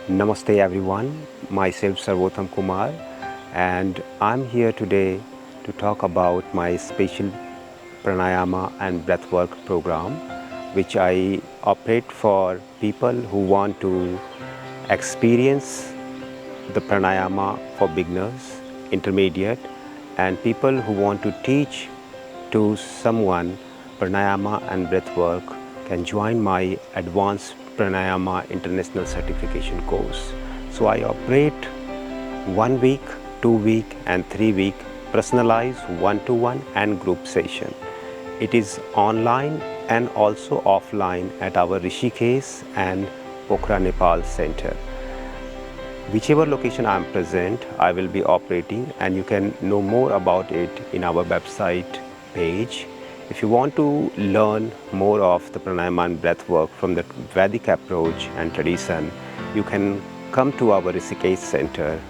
Namaste everyone, myself Sarvotham Kumar, and I'm here today to talk about my special Pranayama and Breathwork program, which I operate for people who want to experience the Pranayama for beginners, intermediate, and people who want to teach to someone Pranayama and Breathwork can join my advanced Pranayama International Certification course. So I operate 1 week, 2 week and 3 week personalized one-to-one and group session. It is online and also offline at our Rishikesh and Pokhara, Nepal center. Whichever location I am present, I will be operating, and you can know more about it in our website page. If you want to learn more of the Pranayama and Breathwork from the Vedic approach and tradition, you can come to our Rishikesh center,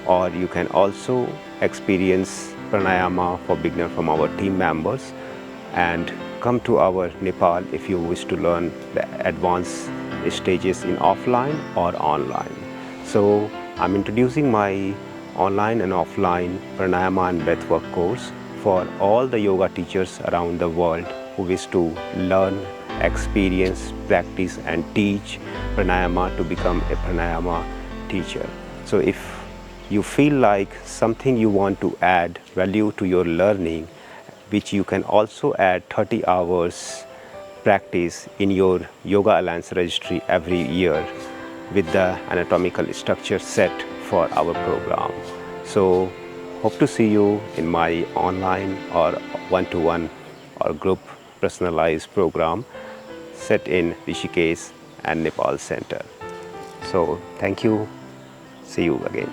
or you can also experience Pranayama for beginner from our team members, and come to our Nepal if you wish to learn the advanced stages in offline or online. So I'm introducing my online and offline Pranayama and Breathwork course for all the yoga teachers around the world who wish to learn, experience, practice and teach Pranayama to become a Pranayama teacher. So if you feel like something you want to add value to your learning, which you can also add 30 hours practice in your Yoga Alliance registry every year with the anatomical structure set for our program. So hope to see you in my online or one-to-one or group personalized program set in Rishikesh and Nepal center. So thank you. See you again.